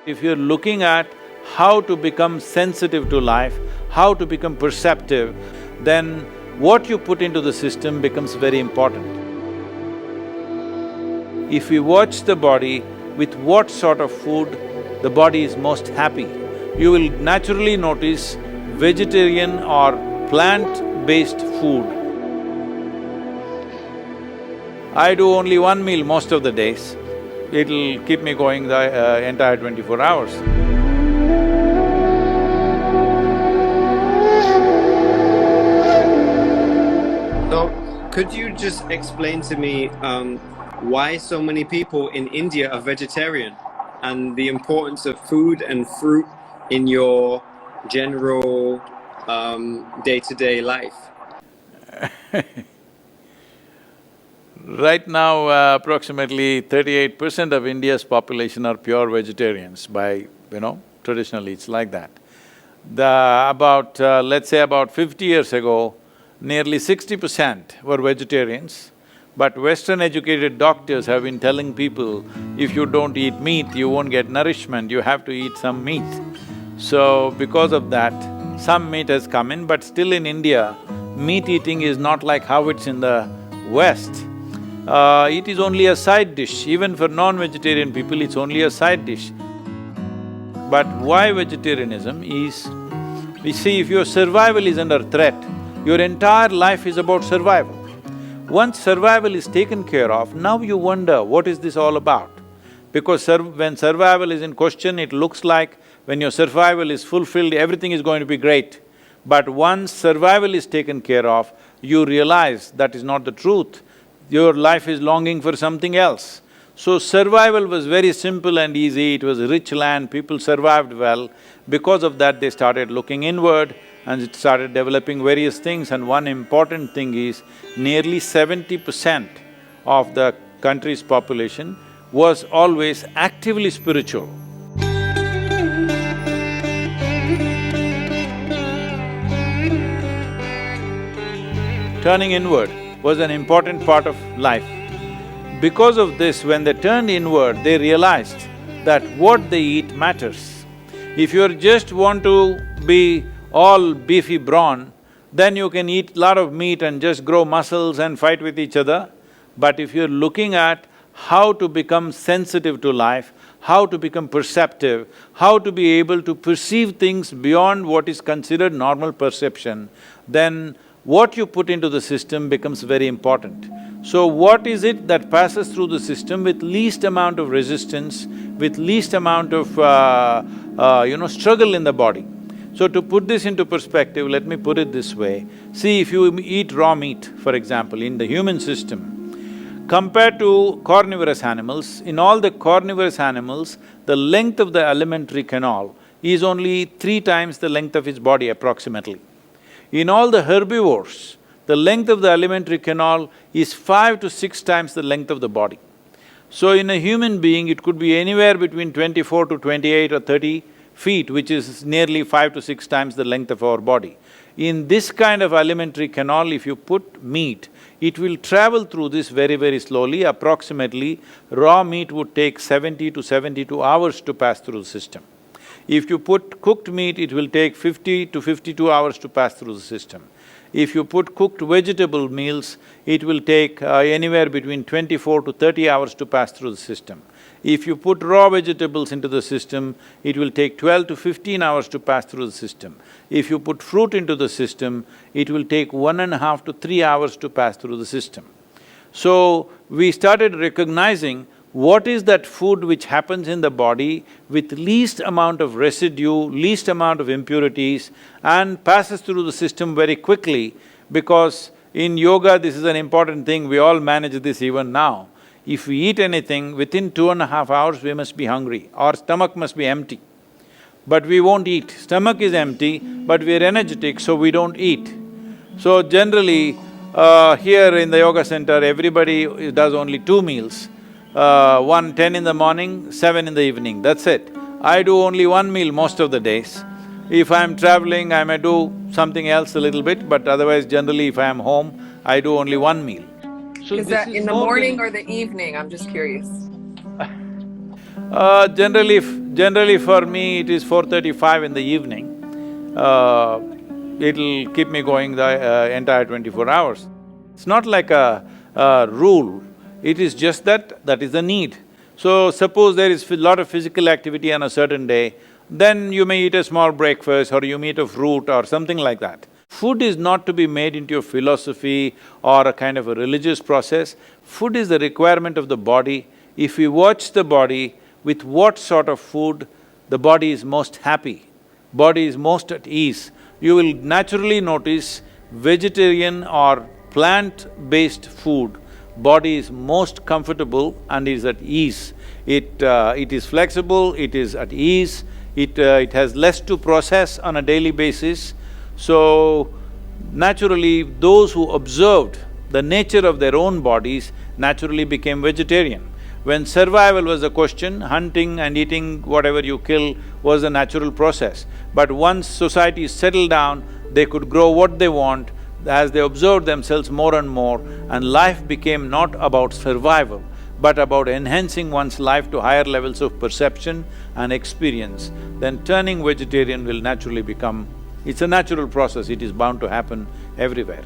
If you're looking at how to become sensitive to life, how to become perceptive, then what you put into the system becomes very important. If we watch the body with what sort of food the body is most happy, you will naturally notice vegetarian or plant-based food. I do only one meal most of the days. It'll keep me going the entire 24 hours. So, could you just explain to me why so many people in India are vegetarian and the importance of food and fruit in your general day-to-day life? Right now, approximately 38% of India's population are pure vegetarians by, traditionally it's like that. Let's say about 50 years ago, nearly 60% were vegetarians, but Western educated doctors have been telling people, if you don't eat meat, you won't get nourishment, you have to eat some meat. So, because of that, some meat has come in, but still in India, meat eating is not like how it's in the West. It is only a side dish, even for non-vegetarian people, it's only a side dish. But why vegetarianism is, we see if your survival is under threat, your entire life is about survival. Once survival is taken care of, now you wonder, what is this all about? Because when survival is in question, it looks like when your survival is fulfilled, everything is going to be great. But once survival is taken care of, you realize that is not the truth. Your life is longing for something else. So survival was very simple and easy, it was a rich land, people survived well. Because of that, they started looking inward and it started developing various things, and one important thing is nearly 70% of the country's population was always actively spiritual. Turning inward was an important part of life. Because of this, when they turned inward, they realized that what they eat matters. If you just want to be all beefy brawn, then you can eat lot of meat and just grow muscles and fight with each other. But if you're looking at how to become sensitive to life, how to become perceptive, how to be able to perceive things beyond what is considered normal perception, then what you put into the system becomes very important. So what is it that passes through the system with least amount of resistance, with least amount of struggle in the body? So to put this into perspective, let me put it this way. See, if you eat raw meat, for example, in the human system, compared to carnivorous animals, in all the carnivorous animals, the length of the alimentary canal is only 3 times the length of its body approximately. In all the herbivores, the length of the alimentary canal is 5 to 6 times the length of the body. So in a human being, it could be anywhere between 24 to 28 or 30 feet, which is nearly 5 to 6 times the length of our body. In this kind of alimentary canal, if you put meat, it will travel through this very, very slowly. Approximately, raw meat would take 70 to 72 hours to pass through the system. If you put cooked meat, it will take 50 to 52 hours to pass through the system. If you put cooked vegetable meals, it will take anywhere between 24 to 30 hours to pass through the system. If you put raw vegetables into the system, it will take 12 to 15 hours to pass through the system. If you put fruit into the system, it will take 1.5 to 3 hours to pass through the system. So, we started recognizing what is that food which happens in the body with least amount of residue, least amount of impurities, and passes through the system very quickly, because in yoga this is an important thing, we all manage this even now. If we eat anything, within 2.5 hours we must be hungry, our stomach must be empty. But we won't eat. Stomach is empty, but we're energetic, so we don't eat. So generally, here in the yoga center, everybody does only 2 meals. 10 in the morning, 7 in the evening, that's it. I do only 1 meal most of the days. If I'm traveling, I may do something else a little bit, but otherwise generally if I am home, I do only 1 meal. So is that in the morning or the evening? I'm just curious. Generally for me, it is 4:35 in the evening. It'll keep me going the entire 24 hours. It's not like a rule, it is just that is the need. So suppose there is a lot of physical activity on a certain day, then you may eat a small breakfast or you may eat a fruit or something like that. Food is not to be made into a philosophy or a kind of a religious process. Food is the requirement of the body. If we watch the body, with what sort of food the body is most happy, body is most at ease, you will naturally notice vegetarian or plant-based food, body is most comfortable and is at ease. It is flexible, it is at ease, it has less to process on a daily basis. So, naturally, those who observed the nature of their own bodies naturally became vegetarian. When survival was a question, hunting and eating whatever you kill was a natural process. But once society settled down, they could grow what they want. As they observed themselves more and more, and life became not about survival, but about enhancing one's life to higher levels of perception and experience, then turning vegetarian will naturally become… it's a natural process, it is bound to happen everywhere.